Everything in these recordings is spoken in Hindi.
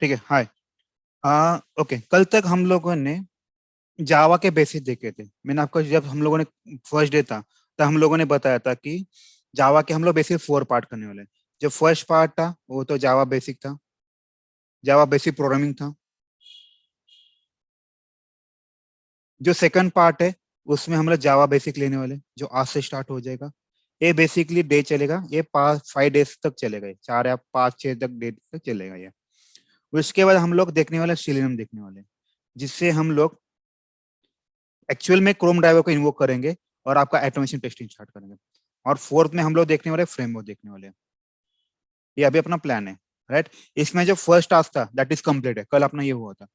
ठीक है, हाय। ओके, कल तक हम लोगों ने जावा के बेसिक देखे थे। मैंने आपको, जब हम लोगों ने फर्स्ट डे था, तब हम लोगों ने बताया था कि जावा के हम लोग बेसिक 4 पार्ट करने वाले हैं। जो फर्स्ट पार्ट था वो तो जावा बेसिक था, जावा बेसिक प्रोग्रामिंग था। जो सेकंड पार्ट है उसमें हम लोग जावा बेसिक लेने वाले हैं, जो आज से स्टार्ट हो जाएगा। ये बेसिकली डे चलेगा, ये 5 डेज तक चलेगा, ये 4 या 5 6 तक डे तक चलेगा ये। उसके बाद हम लोग देखने वाले सेलेनियम देखने वाले हैं, जिससे हम लोग एक्चुअल में क्रोम ड्राइवर को इन्वोक करेंगे और आपका ऑटोमेशन टेस्टिंग स्टार्ट करेंगे। और फोर्थ में हम लोग देखने वाले फ्रेमवर्क देखने वाले हैं। ये अभी अपना प्लान है, राइट। इसमें जो फर्स्ट टास्क था दैट इज कंप्लीट है, कल अपना ये हुआ था।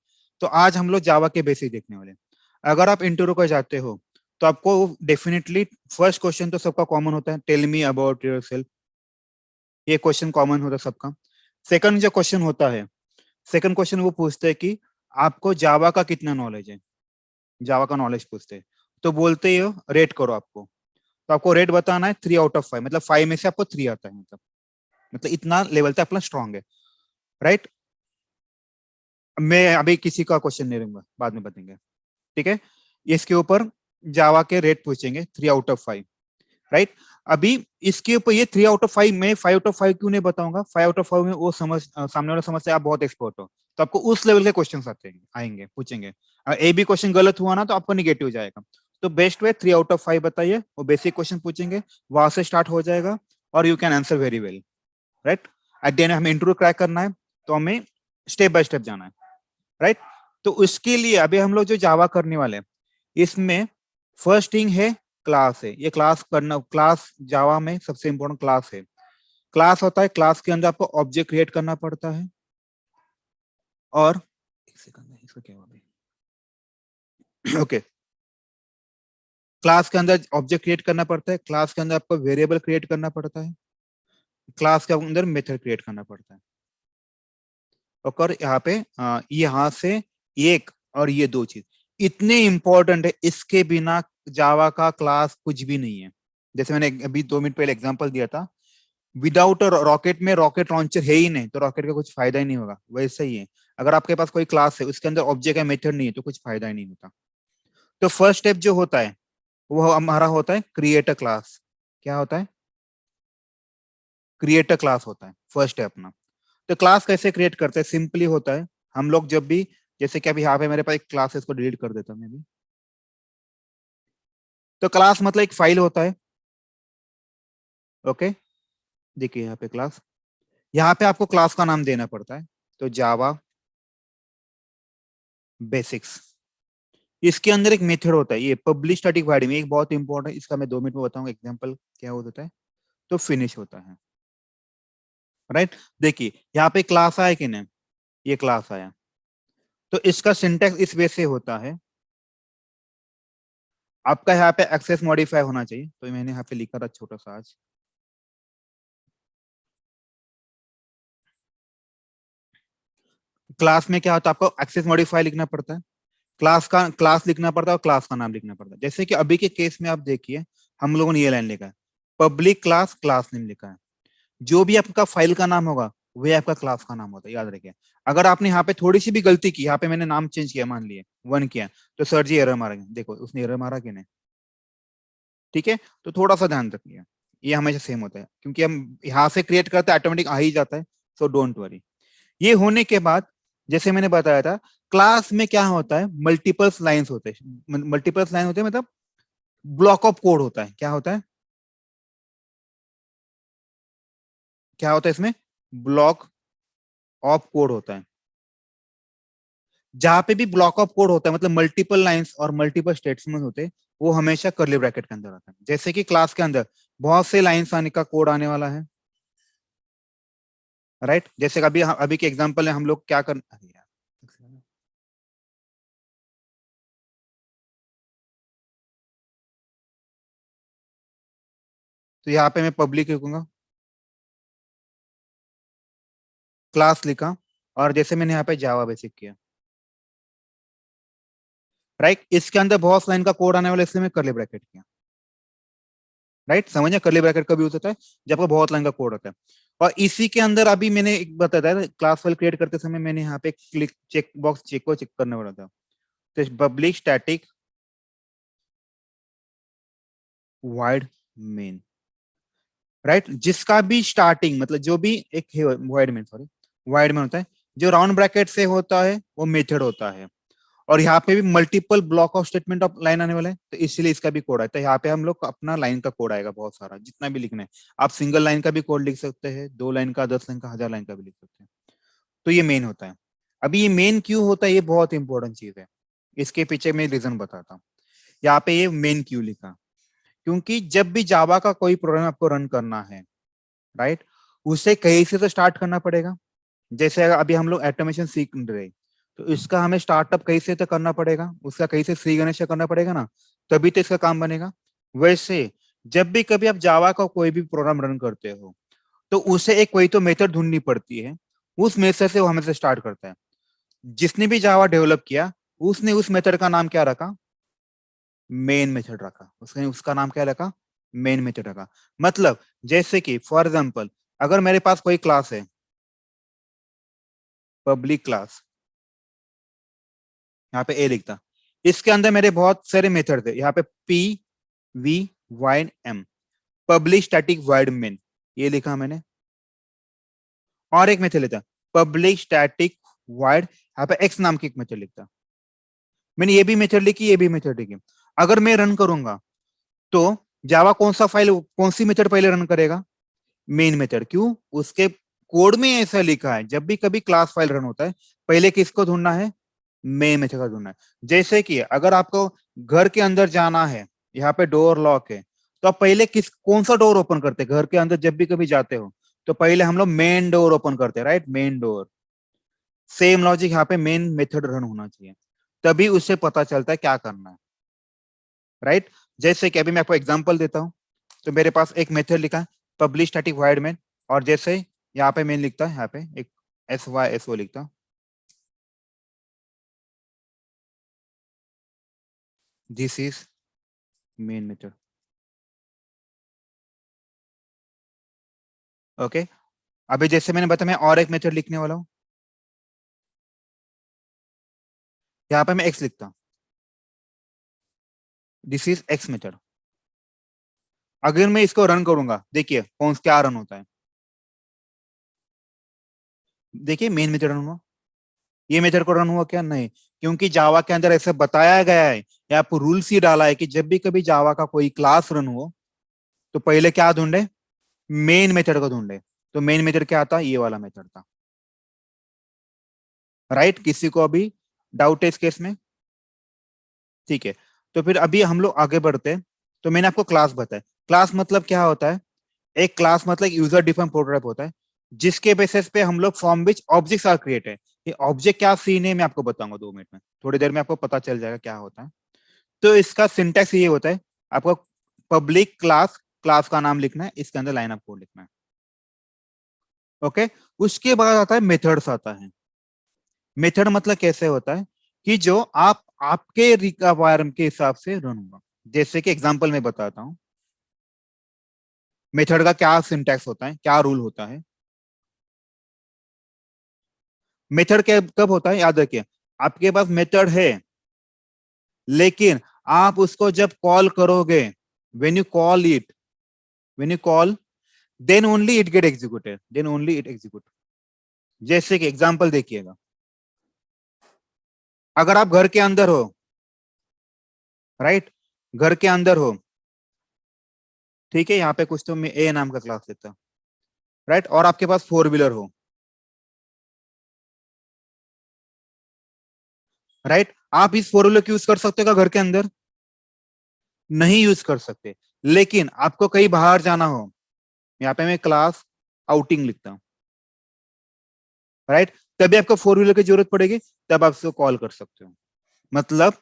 तो आज हम लोग जावा के बेसिक देखने वाले हैं। अगर आप इंटरव्यू को जाते हो तो आपको डेफिनेटली फर्स्ट क्वेश्चन तो सबका कॉमन होता है, tell me about yourself. ये क्वेश्चन कॉमन होता है सबका। सेकंड जो क्वेश्चन होता है, सेकंड क्वेश्चन वो पूछते हैं कि आपको जावा का कितना नॉलेज है, जावा का नॉलेज पूछते हैं। तो बोलते हो रेट करो आपको, तो आपको रेट बताना है 3 आउट ऑफ 5, मतलब 5 में से आपको 3 आता है, मतलब इतना लेवल तक अपना स्ट्रांग है, राइट। मैं अभी किसी का क्वेश्चन नहीं लूंगा, बाद में बताएंगे, ठीक है। इसके ऊपर जावा के रेट पूछेंगे 3 आउट ऑफ 5, राइट। अभी इसके ऊपर ये 3 आउट ऑफ 5 में 5 आउट ऑफ 5 क्यों नहीं बताऊंगा, 5 आउट ऑफ 5 में वो समझ सामने वाला समझते हैं आप बहुत एक्सपर्ट हो, तो आपको उस लेवल के क्वेश्चन आते हैं, आएंगे, पूछेंगे। ए बी क्वेश्चन गलत हुआ ना तो आपको निगेटिव जाएगा। तो बेस्ट वे 3 आउट ऑफ 5 बताइए, वो बेसिक क्वेश्चन पूछेंगे, वहां से स्टार्ट हो जाएगा और you can answer very well, right. At the end हमें इंटरव्यू क्रैक करना है, तो हमें स्टेप बाय स्टेप जाना है, राइट। तो उसके लिए अभी हम लोग जो जावा करने वाले हैं, इसमें फर्स्ट थिंग है क्लास है। ये क्लास करना, क्लास जावा में सबसे इंपॉर्टेंट क्लास है। क्लास होता है, क्लास के अंदर आपको ऑब्जेक्ट क्रिएट करना पड़ता है। और एक सेकंड, इसका क्या हुआ ओके, क्लास के अंदर ऑब्जेक्ट क्रिएट करना पड़ता है, क्लास के अंदर आपको वेरिएबल क्रिएट करना पड़ता है, क्लास के अंदर मेथड क्रिएट करना पड़ता है। और यहाँ पे यहाँ से एक और ये दो चीज इतने इंपॉर्टेंट है, इसके बिना जावा का क्लास कुछ भी नहीं है। जैसे मैंने अभी 2 मिनट पहले एग्जांपल दिया था, विदाउट रॉकेट में रॉकेट लॉन्चर है ही नहीं तो रॉकेट का कुछ फायदा ही नहीं होगा। वैसे ही है, अगर आपके पास कोई क्लास है उसके अंदर ऑब्जेक्ट या मेथड नहीं है तो कुछ फायदा ही नहीं होता। तो फर्स्ट स्टेप जो होता है वो हमारा होता है क्रिएट अ क्लास। क्या होता है? क्रिएट अ क्लास होता है फर्स्ट स्टेप अपना। तो क्लास कैसे क्रिएट करते हैं? सिंपली होता है, हम लोग जब भी, जैसे कि अभी यहाँ पे मेरे पास एक क्लास है, इसको डिलीट कर देता हूँ मैं भी। तो क्लास मतलब एक फाइल होता है, ओके। देखिए यहाँ पे क्लास, यहाँ पे आपको क्लास का नाम देना पड़ता है, तो जावा बेसिक्स। इसके अंदर एक मेथड होता है, ये पब्लिश स्टैटिक वॉइड में, एक बहुत इंपॉर्टेंट, इसका मैं 2 मिनट में बताऊंगा एग्जांपल क्या होता है। तो फिनिश होता है, राइट। देखिए यहाँ पे क्लास आया कि नहीं, ये क्लास आया। तो इसका सिंटैक्स इस वे से होता है, आपका यहाँ पे एक्सेस मॉडिफाई होना चाहिए, तो मैंने यहाँ पे लिखा था छोटा सा आज। क्लास में क्या होता है, आपको एक्सेस मॉडिफाई लिखना पड़ता है, क्लास का क्लास लिखना पड़ता है और क्लास का नाम लिखना पड़ता है। जैसे कि अभी के केस में आप देखिए, हम लोगों ने ये लाइन लिखा है, पब्लिक क्लास क्लास नेम लिखा है। जो भी आपका फाइल का नाम होगा वही आपका क्लास का नाम होता है, याद रखिए। अगर आपने यहाँ पे थोड़ी सी भी गलती की, यहाँ पे मैंने नाम चेंज किया, मान लिए 1 किया, तो सर जी एरर मारेंगे। देखो उसने एरर मारा कि नहीं, ठीक है। तो थोड़ा सा ध्यान रखिए, ये हमेशा सेम होता है, क्योंकि हम यहाँ से क्रिएट करते हैं ऑटोमेटिक आ ही जाता है। So don't worry. ये होने के बाद, जैसे मैंने बताया था, क्लास में क्या होता है, मल्टीपल्स लाइन्स होते हैं, मल्टीपल्स लाइन होते हैं, मतलब ब्लॉक ऑफ कोड होता है। क्या होता है, क्या होता है इसमें, ब्लॉक ऑफ कोड होता है। जहां पे भी ब्लॉक ऑफ कोड होता है, मतलब मल्टीपल लाइंस और मल्टीपल स्टेटमेंट होते हैं, वो हमेशा कर्ली ब्रैकेट के अंदर आता है। जैसे कि क्लास के अंदर बहुत से लाइंस आने का कोड आने वाला है, राइट। जैसे अभी अभी के एग्जांपल है, हम लोग क्या कर, अरे यार, तो यहाँ पे मैं पब्लिक लिखूंगा, क्लास लिखा, और जैसे मैंने यहाँ पे जावा बेसिक किया, राइट। इसके अंदर बहुत लाइन का कोड आने वाला है, इसलिए मैं कर्ली ब्रैकेट किया, राइट, समझिए कर्ली ब्रैकेट कब यूज होता है, जब आपका बहुत लाइन का कोड होता है। और इसी के अंदर अभी मैंने एक बताया था, क्लास फाइल क्रिएट करते समय मैंने यहाँ पे क्लिक चेक बॉक्स चेक को चेक करने वाला था, तो public static void main, right, जिसका भी स्टार्टिंग मतलब जो भी एक wide main, sorry wide main होता है, जो राउंड ब्रैकेट से होता है वो मेथड होता है। और यहाँ पे भी multiple block of statement of line आने वाला है, तो इसलिए इसका भी कोड है। तो यहाँ पे हम लोग अपना लाइन का कोड आएगा बहुत सारा, जितना भी लिखना है। आप सिंगल लाइन का भी कोड लिख सकते हैं, 2 लाइन का, 10 लाइन का, 1000 लाइन का भी लिख सकते हैं। तो ये मेन होता है। अभी ये मेन क्यों होता है, ये बहुत इंपॉर्टेंट चीज है। इसके पीछे मैं रीजन बताता हूँ। यहाँ पे ये मेन क्यों लिखा, क्योंकि जब भी जावा का कोई प्रोग्राम आपको रन करना है, राइट, उसे कहीं से तो स्टार्ट करना पड़ेगा। जैसे अगर अभी हम लोग ऑटोमेशन सीख रहे हैं, तो इसका हमें स्टार्टअप कहीं से तो करना पड़ेगा, उसका कहीं से सी गणेश करना पड़ेगा ना, तभी तो इसका काम बनेगा। वैसे जब भी कभी आप जावा का कोई भी प्रोग्राम रन करते हो, तो उसे एक कोई तो मेथड ढूंढनी पड़ती है, उस मेथड से वो हमेशा स्टार्ट करता है। जिसने भी जावा डेवलप किया, उसने उस मेथड का नाम क्या रखा, मेन मेथड रखा। उसने उसका नाम क्या रखा, मेन मेथड रखा। मतलब जैसे कि फॉर एग्जांपल, अगर मेरे पास कोई क्लास है, पब्लिक क्लास, यहाँ पे ए लिखता, इसके अंदर मेरे बहुत सारे मेथड थे, यहाँ पे P V void M, public static void main, ये लिखा मैंने। और एक मेथड लेता, पब्लिक स्टैटिक वाइड, यहाँ पे एक्स नाम की एक मेथड लिखता। मैंने ये भी मेथड लिखी, ये भी मेथड लिखी। अगर मैं रन करूंगा, तो जावा कौन सा फाइल, कौन सी मेथड पहले रन करेगा, मेन मेथड। क्यों, उसके कोड में ऐसा लिखा है, जब भी कभी क्लास फाइल रन होता है, पहले किसको ढूंढना है, मेन मेथड का ढूंढना है। जैसे कि अगर आपको घर के अंदर जाना है, यहाँ पे डोर लॉक है, तो आप पहले किस कौन सा डोर ओपन करते हैं घर के अंदर, जब भी कभी जाते हो, तो पहले हम लोग मेन डोर ओपन करते हैं, right, main door. Same logic यहाँ पे मेन मेथड रन होना चाहिए, तभी उससे पता चलता है क्या करना है, राइट। जैसे कि अभी मैं आपको एग्जांपल देता हूं, तो मेरे पास एक मेथड लिखा है, पब्लिश स्टैटिक वॉइड मेन, और जैसे यहाँ पे मेन लिखता है, यहाँ पे एक SYSO लिखता, this is main method, okay. अभी जैसे मैंने बताया, मैं और एक मेथड लिखने वाला हूँ, यहाँ पे मैं एक्स लिखता हूँ, दिस इज एक्स मेथड। अगर मैं इसको रन करूंगा, देखिए कौन क्या रन होता है, देखिए मेन मेथड रन हुआ। ये मेथड को रन हुआ क्या, नहीं, क्योंकि जावा के अंदर ऐसे बताया गया है, या आपको रूल्स ही डाला है कि जब भी कभी जावा का कोई क्लास रन हो, तो पहले क्या ढूंढे, मेन मेथड को ढूंढे। तो मेन मेथड क्या आता, ये वाला मेथड था, राइट। किसी को अभी डाउट है इस केस में, ठीक है। तो फिर अभी हम लोग आगे बढ़ते हैं। तो मैंने आपको क्लास बताया, क्लास मतलब क्या होता है, एक क्लास मतलब यूजर डिफाइंड प्रोटोटाइप होता है, जिसके बेसिस पे हम लोग from which objects are created. ये ऑब्जेक्ट क्या सीन है, मैं आपको बताऊंगा 2 मिनट में, थोड़ी देर में आपको पता चल जाएगा क्या होता है। तो इसका सिंटैक्स ये होता है, आपको पब्लिक क्लास, क्लास का नाम लिखना है, इसके अंदर लाइन ऑफ कोड लिखना है, ओके। उसके बाद आता है मेथड्स आता है। मेथड मतलब कैसे होता है, कि जो आप आपके रिक्वायरमेंट के हिसाब से रन होगा। जैसे कि एग्जांपल में बताता हूं, मेथड का क्या सिंटैक्स होता है, क्या रूल होता है। मेथड के कब होता है, याद रखिए, आपके पास मेथड है, लेकिन आप उसको जब कॉल करोगे, when you call it, when you call, then only it get executed, then only it execute. जैसे कि एग्जांपल देखिएगा, अगर आप घर के अंदर हो, राइट, घर के अंदर हो, ठीक है, यहाँ पे कुछ तो मैं ए नाम का क्लास लेता हूँ, राइट, और आपके पास 4 व्हीलर हो, राइट, आप इस 4 व्हीलर को यूज कर सकते हो घर के अंदर, नहीं यूज कर सकते। लेकिन आपको कहीं बाहर जाना हो, यहाँ पे मैं क्लास आउटिंग लिखता हूँ, राइट, तभी आपको 4 व्हीलर की जरूरत पड़ेगी, तब आप उसको कॉल कर सकते हो। मतलब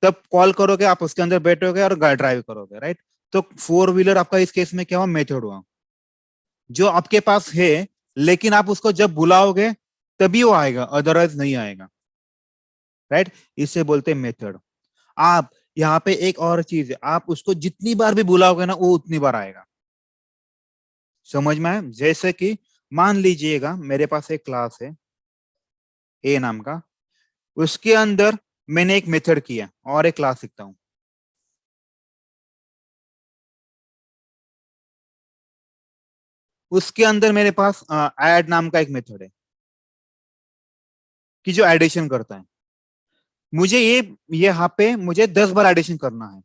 तब कॉल करोगे, आप उसके अंदर बैठोगे और ड्राइव करोगे, राइट। तो 4 व्हीलर आपका इस केस में क्या हुआ, मेथड हुआ, जो आपके पास है, लेकिन आप उसको जब बुलाओगे तभी वो आएगा, अदरवाइज नहीं आएगा, राइट। इसे बोलते हैं मेथड। आप यहाँ पे एक और चीज है, आप उसको जितनी बार भी बुलाओगे ना वो उतनी बार आएगा। समझ में आया? जैसे कि मान लीजिएगा मेरे पास एक क्लास है ए नाम का, उसके अंदर मैंने एक मेथड किया और एक क्लास लिखता हूँ। उसके अंदर मेरे पास ऐड नाम का एक मेथड है कि जो एडिशन करता है। मुझे ये यहाँ पे मुझे 10 बार एडिशन करना है,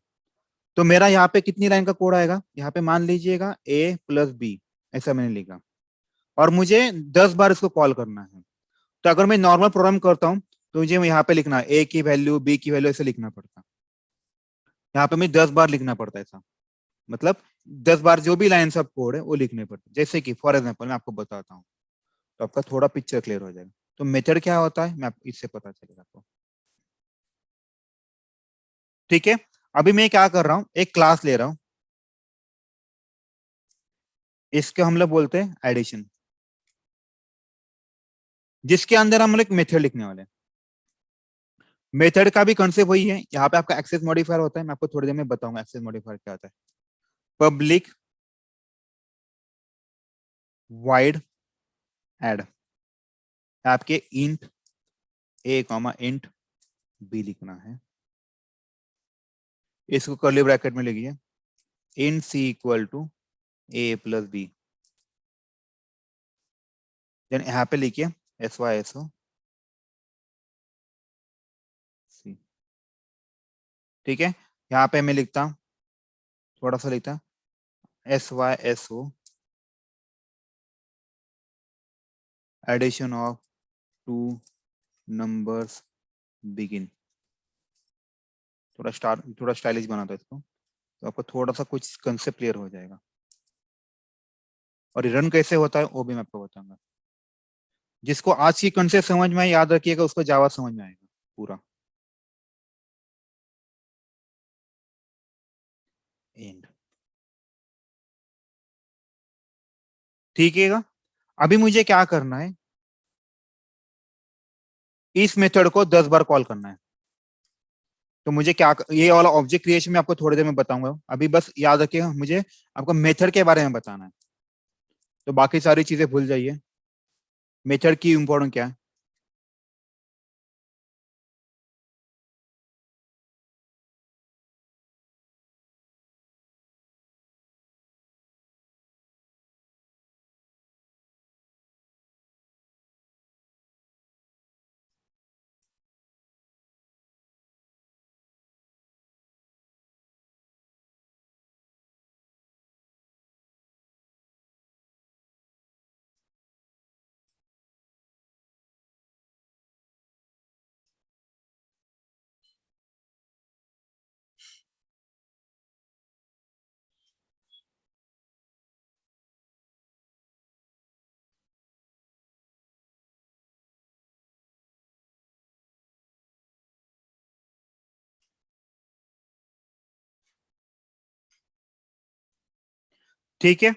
तो मेरा यहाँ पे कितनी लाइन का कोड आएगा, यहाँ पे मान लीजिएगा A+B ऐसा मैंने लिखा, और मुझे 10 बार इसको कॉल करना है। तो अगर मैं नॉर्मल प्रोग्राम करता हूँ तो मुझे यहाँ पे लिखना है ए की वैल्यू बी की वैल्यू ऐसे लिखना पड़ता है। यहाँ पे मुझे 10 बार लिखना पड़ता है ऐसा, मतलब 10 बार जो भी लाइन ऑफ कोड है वो लिखने पड़ते हैं। जैसे कि फॉर एग्जाम्पल मैं आपको बताता हूँ, तो आपका थोड़ा पिक्चर क्लियर हो जाएगा। तो मेथड क्या होता है मैं आपको इससे पता चलेगा आपको। ठीक है, अभी मैं क्या कर रहा हूँ, एक क्लास ले रहा हूँ, इसके हम लोग बोलते हैं एडिशन, जिसके अंदर हम लोग एक मेथड लिखने वाले हैं। मेथड का भी कंसेप्ट वही है, यहाँ पे आपका एक्सेस मॉडिफायर होता है, मैं आपको थोड़ी देर में बताऊंगा एक्सेस मॉडिफायर क्या होता है। पब्लिक वाइड एड, आपके int A comma int B लिखना है, इसको कर्ली ब्रैकेट में लिखिए, int c equal to A+B, then यहाँ पे लिखिए SYSO C। ठीक है, यहाँ पे मैं लिखता हूँ, थोड़ा सा लिखता हूँ SYSO addition of two numbers begin. थोड़ा स्टाइलिश बनाता है इसको, तो आपको थोड़ा सा कुछ कंसेप्ट क्लियर हो जाएगा। और ये रन कैसे होता है वो भी मैं आपको बताऊंगा। जिसको आज की कंसेप्ट समझ में आए, याद रखिएगा उसको जावा समझ में आएगा पूरा। एंड, ठीक है। अभी मुझे क्या करना है, इस मेथड को 10 बार कॉल करना है। तो मुझे क्या, ये वाला ऑब्जेक्ट क्रिएशन में आपको थोड़ी देर में बताऊंगा, अभी बस याद रखिएगा मुझे आपको मेथड के बारे में बताना है, तो बाकी सारी चीजें भूल जाइए। मेथड की इंपॉर्टेंट क्या है। ठीक है,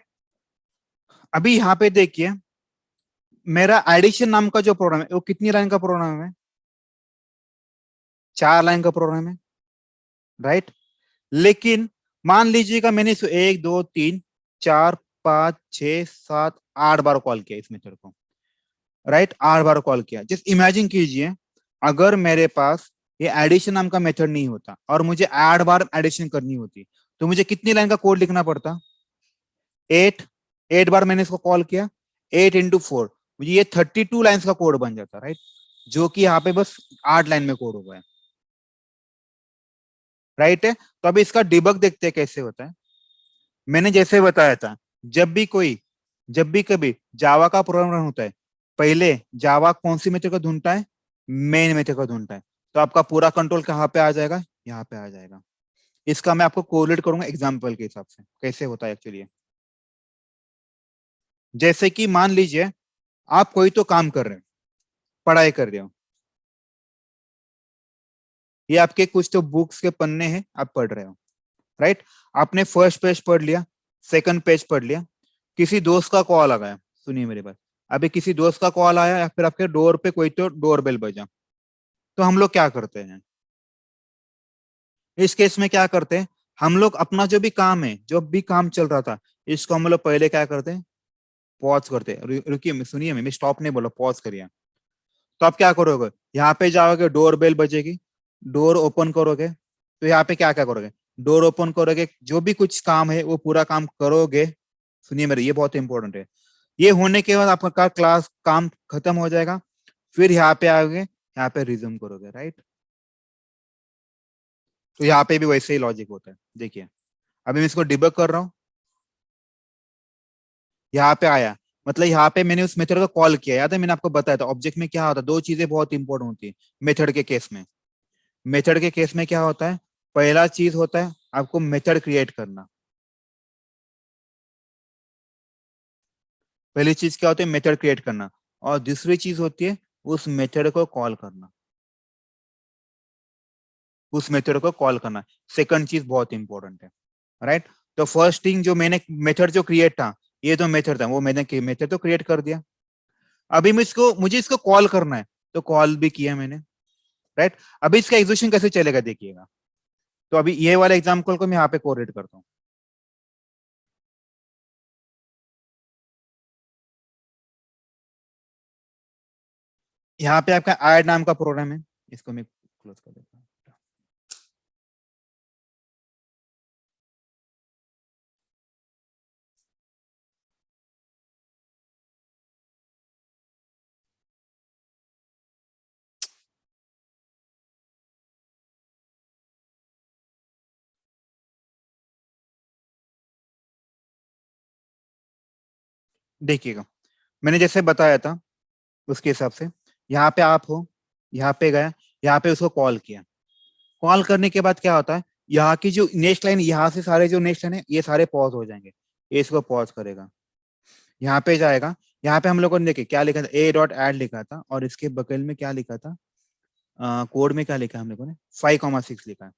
अभी यहाँ पे देखिए, मेरा एडिशन नाम का जो प्रोग्राम है वो कितनी लाइन का प्रोग्राम है, 4 लाइन का प्रोग्राम है, राइट। लेकिन मान लीजिएगा मैंने इसको 1 2 3 4 5 6 7 8 बार कॉल किया इस मेथड को, राइट, 8 बार कॉल किया। जस्ट इमेजिन कीजिए अगर मेरे पास ये एडिशन नाम का मेथड नहीं होता और मुझे 8 बार एडिशन करनी होती, तो मुझे कितनी लाइन का कोड लिखना पड़ता, 8। 8 बार मैंने इसको कॉल किया, 8 × 4, मुझे ये 32 लाइन्स का कोड बन जाता, राइट, जो कि यहाँ पे बस 8 लाइन में कोड हो गया, राइट है। तो अभी इसका डिबग देखते हैं कैसे होता है। मैंने जैसे बताया था, जब भी कभी जावा का प्रोग्राम रन होता है, पहले जावा कौन सी मेथड को ढूंढता है, मेन मेथड को ढूंढता है। तो आपका पूरा कंट्रोल कहाँ पे आ जाएगा, यहाँ पे आ जाएगा। इसका मैं आपको कोरिलेट करूंगा एग्जाम्पल के हिसाब से कैसे होता है एक्चुअली। जैसे कि मान लीजिए आप कोई तो काम कर रहे हो, पढ़ाई कर रहे हो, ये आपके कुछ तो बुक्स के पन्ने हैं, आप पढ़ रहे हो, राइट। आपने फर्स्ट पेज पढ़ लिया, सेकंड पेज पढ़ लिया, किसी दोस्त का कॉल आ गया, सुनिए मेरी बात, अभी किसी दोस्त का कॉल आया या फिर आपके डोर पे कोई तो डोर बेल बजा, तो हम लोग क्या करते हैं, इस केस में क्या करते हैं हम लोग, अपना जो भी काम है, जो भी काम चल रहा था, इसको हम लोग पहले क्या करते हैं, पॉज करते हैं। रुकिए, सुनिए, मैं स्टॉप नहीं बोला, पॉज करिए। तो आप क्या करोगे, यहाँ पे जाओगे, डोर बेल बजेगी, डोर ओपन करोगे, तो यहाँ पे क्या क्या करोगे, डोर ओपन करोगे, जो भी कुछ काम है वो पूरा काम करोगे। सुनिए मेरे, ये बहुत इंपॉर्टेंट है। ये होने के बाद आपका क्लास काम खत्म हो जाएगा, फिर यहाँ पे आओगे, यहाँ पे रिज्यूम करोगे, राइट। तो यहाँ पे भी वैसे ही लॉजिक होता है। देखिए, अभी मैं इसको डिबग कर रहा हूँ, यहाँ पे आया, मतलब यहाँ पे मैंने उस मेथड को कॉल किया। याद है मैंने आपको बताया था, ऑब्जेक्ट में क्या होता है, दो चीजें बहुत इंपॉर्टेंट होती है मेथड के केस में। मेथड के केस में क्या होता है, पहला चीज होता है आपको मेथड क्रिएट करना। पहली चीज क्या होती है, मेथड क्रिएट करना। और दूसरी चीज होती है उस मेथड को कॉल करना, उस मेथड को कॉल करना। सेकंड चीज बहुत इंपॉर्टेंट है, राइट। तो फर्स्ट थिंग, जो मैंने मेथड जो क्रिएट था, ये जो मेथड था वो मैंने मेथड तो क्रिएट कर दिया। अभी मुझे इसको कॉल करना है, तो कॉल भी किया मैंने, राइट। अभी इसका एग्जीक्यूशन कैसे चलेगा देखिएगा। तो अभी ये वाला एग्जाम्पल को मैं यहाँ पे कोरिलेट करता हूँ। यहाँ पे आपका ऐड नाम का प्रोग्राम है, इसको मैं क्लोज कर देता हूँ। देखिएगा, मैंने जैसे बताया था उसके हिसाब से, यहाँ पे आप हो, यहाँ पे गया, यहाँ पे उसको कॉल किया। कॉल करने के बाद क्या होता है, यहाँ की जो नेक्स्ट लाइन, यहाँ से सारे जो नेक्स्ट लाइन है ये सारे पॉज हो जाएंगे। ये इसको पॉज करेगा, यहाँ पे जाएगा। यहाँ पे हम लोगों ने देखिए क्या लिखा था, ए डॉट एड लिखा था, और इसके बगल में क्या लिखा था, कोड में क्या लिखा है हम लोगों ने, 5,6 लिखा है।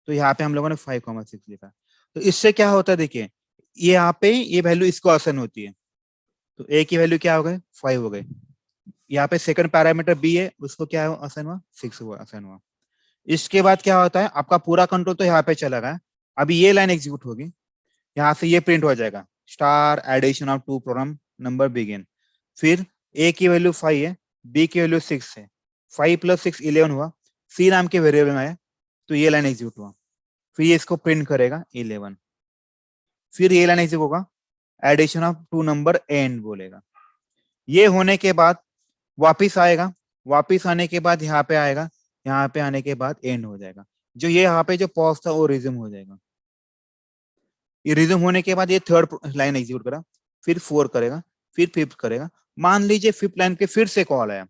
तो यहाँ पे हम लोगों ने 5,6 लिखा है। तो इससे क्या होता है देखिए, ये यहाँ पे ये वैल्यू इसको असाइन होती है। तो ए की वैल्यू क्या हो गए, 5 हो गए। यहाँ पे सेकंड पैरामीटर बी है, उसको क्या असाइन हुआ, 6 हुआ, असाइन हुआ। इसके बाद क्या होता है, आपका पूरा कंट्रोल तो यहाँ पे चला गया। अभी ये लाइन एग्जीक्यूट होगी, यहाँ से ये प्रिंट हो जाएगा, start addition of two program number begin. फिर ए की वैल्यू 5 है, बी की वैल्यू 6 है, 5 + 6 11 हुआ, सी नाम के वेरिएबल में आया, तो ये लाइन एग्जीक्यूट हुआ। फिर ये इसको प्रिंट करेगा 11। फिर ये लाइन एग्जीक्यूट होगा, addition of two number end बोलेगा। ये होने के बाद वापिस आएगा, वापिस आने के बाद यहाँ पे आएगा, यहाँ पे आने के बाद एंड हो जाएगा। जो ये यहाँ पे जो पॉज था वो रिज्यूम हो जाएगा। ये रिज्यूम होने के बाद ये थर्ड लाइन एग्जीक्यूट करा, फिर 4 करेगा, फिर फिफ्थ करेगा। मान लीजिए फिफ्थ लाइन पे फिर से कॉल आया,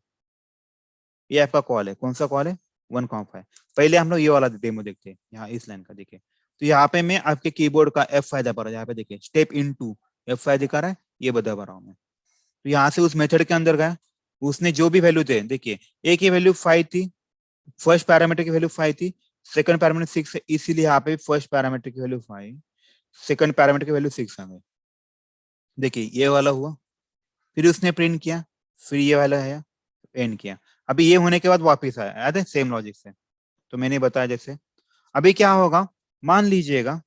ये आपका कॉल है, कौन सा कॉल है, 1,5। पहले हम लोग ये वाला डेमो देखते हैं, यहाँ इस लाइन का देखिए। तो यहाँ पे मैं आपके कीबोर्ड का F5 दबा रहा हूँ, यहाँ पे देखिए स्टेप इनटू F5 दिखा रहा है, ये दबा रहा हूँ मैं। तो यहाँ से उस मेथड के अंदर गया, उसने जो भी वैल्यू थे, देखिए ए की वैल्यू 5 थी, फर्स्ट पैरामीटर की वैल्यू 5 थी, सेकंड पैरामीटर 6 है, इसीलिए यहाँ पे फर्स्ट पैरामीटर की वैल्यू 5, सेकंड पैरामीटर की वैल्यू 6 आ गई। देखिए ये वाला हुआ, फिर उसने प्रिंट किया, फिर ये वाला है, एंड किया। अभी ये होने के बाद वापिस आया, याद है सेम लॉजिक से। तो मैंने बताया जैसे, अभी क्या होगा, मान लीजिएगा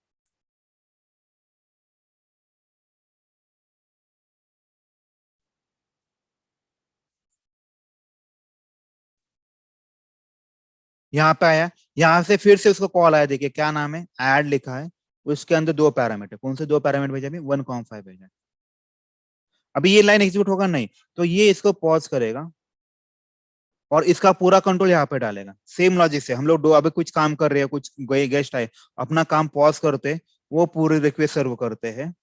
यहाँ पे आया, यहाँ से फिर से उसको कॉल आया, देखिए क्या नाम है, ऐड लिखा है, उसके अंदर दो पैरामीटर, कौन से दो पैरामीटर भेजा, 1,5 भेजा। अभी ये लाइन एग्जीक्यूट होगा नहीं, तो ये इसको पॉज करेगा और इसका पूरा कंट्रोल यहाँ पे डालेगा। सेम लॉजिक से हम लोग दो अभी कुछ काम कर रहे हैं, कुछ गेस्ट आए, अपना काम पॉज करते, वो पूरी रिक्वेस्ट सर्व करते हैं,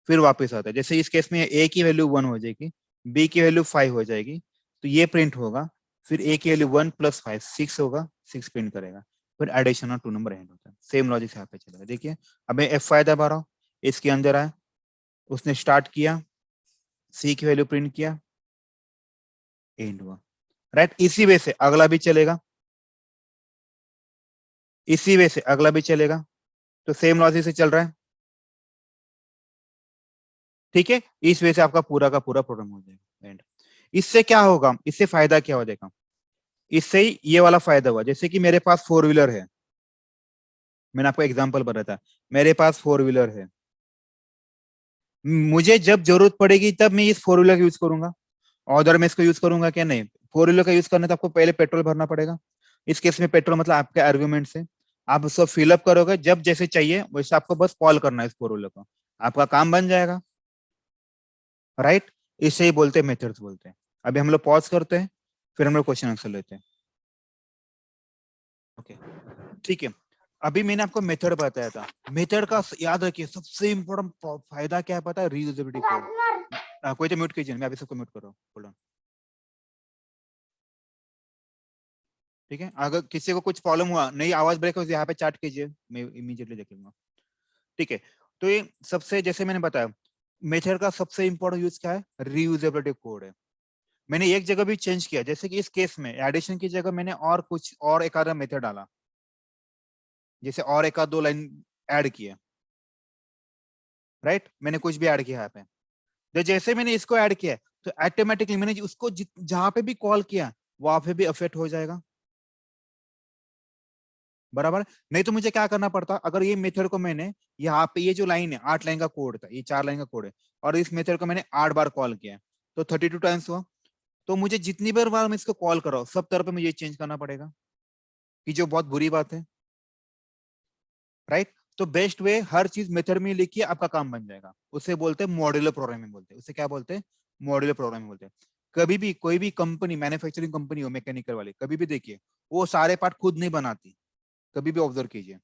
फिर वापस आता है। जैसे इस केस में ए की वैल्यू 1 हो जाएगी, बी की वैल्यू 5 हो जाएगी, तो ये प्रिंट होगा। फिर ए की वैल्यू 1 + 5 6 होगा, 6 प्रिंट करेगा, फिर addition of two number end होता है। सेम लॉजिक से यहाँ पे चलेगा। देखिए अब मैं F5 दबा रहा हूँ, इसके अंदर आया, उसने स्टार्ट किया, सी की वैल्यू प्रिंट किया, एंड हुआ, राइट। इसी वे से अगला भी चलेगा, इसी वे से अगला भी चलेगा, तो सेम लॉजिक से चल रहा है, ठीक है। इस वे से आपका पूरा का पूरा प्रोग्राम हो जाएगा एंड। इससे क्या होगा, इससे फायदा क्या हो जाएगा, इससे ही ये वाला फायदा हुआ, जैसे कि मेरे पास 4 व्हीलर है, मैंने आपको एग्जांपल बताया था, मेरे पास फोर व्हीलर है, मुझे जब जरूरत पड़ेगी तब मैं इस फोर व्हीलर का यूज करूंगा, ऑर्डर में इसको यूज करूंगा क्या? नहीं। फोर व्हीलर का यूज करना तो आपको पहले पेट्रोल भरना पड़ेगा। इस केस में पेट्रोल मतलब आपके आर्ग्यूमेंट से आप उसको फिलअप करोगे, जब जैसे चाहिए वैसे आपको बस कॉल करना है इस फोर व्हीलर को, आपका काम बन जाएगा। राइट? इसे ही बोलते हैं मेथड्स बोलते हैं। अभी हम लोग पॉज करते हैं, फिर हम लोग क्वेश्चन आंसर लेते हैं। ओके, ठीक है। अभी मैंने आपको मेथड बताया था, मेथड का याद रखिए सबसे इंपॉर्टेंट फायदा क्या है पता है? Reusability code. कोई तो म्यूट कीजिए, मैं अभी सबको म्यूट कर रहा हूँ, होल्ड ऑन। ठीक है, अगर किसी को कुछ प्रॉब्लम हुआ, नई आवाज ब्रेक हो, यहाँ पे चैट कीजिए, मैं इमीडिएटली देख लूंगा। ठीक है, तो ये सबसे, जैसे मैंने बताया, मेथड का सबसे इंपॉर्टेंट यूज क्या है? रीयूजेबिलिटी कोड है। मैंने एक जगह भी चेंज किया, जैसे कि इस केस में एडिशन की जगह मैंने और कुछ और एक आधा मेथड डाला, जैसे और एक आध दो लाइन ऐड किया। राइट, मैंने कुछ भी ऐड किया यहाँ पे, तो जैसे मैंने इसको ऐड किया तो ऑटोमेटिकली मैंने उसको जहां पे भी कॉल किया वहां पे भी अफेक्ट हो जाएगा। बराबर? नहीं तो मुझे क्या करना पड़ता, अगर ये मेथड को मैंने यहाँ पे, ये जो लाइन है 8 लाइन का कोड था, ये 4 लाइन का कोड है, और इस मेथड को मैंने 8 बार कॉल किया, तो 32 टाइम्स हुआ। तो मुझे जितनी बार मैं इसको कॉल कर रहा हूँ सब तरफ पे मुझे ये चेंज करना पड़ेगा, कि जो बहुत बुरी बात है। राइट? तो बेस्ट वे, हर चीज मेथड में लिखिए, आपका काम बन जाएगा। उसे बोलते हैं मॉड्यूलर प्रोग्रामिंग बोलते हैं। उसे क्या बोलते हैं? मॉड्यूलर प्रोग्रामिंग बोलते हैं। कभी भी कोई भी कंपनी, मैन्युफैक्चरिंग कंपनी हो मैकेनिकल वाली, कभी भी देखिए वो सारे पार्ट खुद नहीं बनाती। कभी भी ऑब्जर्व कीजिए,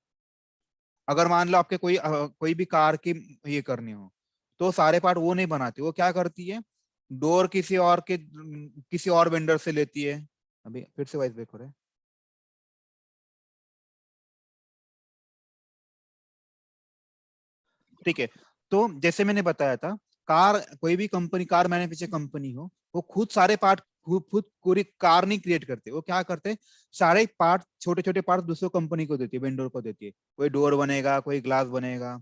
अगर मान लो आपके कोई भी कार की ये करनी हो, तो सारे पार्ट वो नहीं बनाती। वो क्या करती है, डोर किसी और वेंडर से लेती है। अभी फिर से वॉइस ब्रेक हो रहा है। ठीक है, तो जैसे मैंने बताया था, कार, कोई भी कंपनी, कार मैन्युफैक्चर कंपनी हो, वो खुद सारे पार्ट, खुद खुद पूरी कार नहीं क्रिएट करते। वो क्या करते हैं, सारे पार्ट, छोटे छोटे पार्ट दूसरों कंपनी को देती है, वेंडर को देती है। कोई डोर बनेगा, कोई ग्लास बनेगा,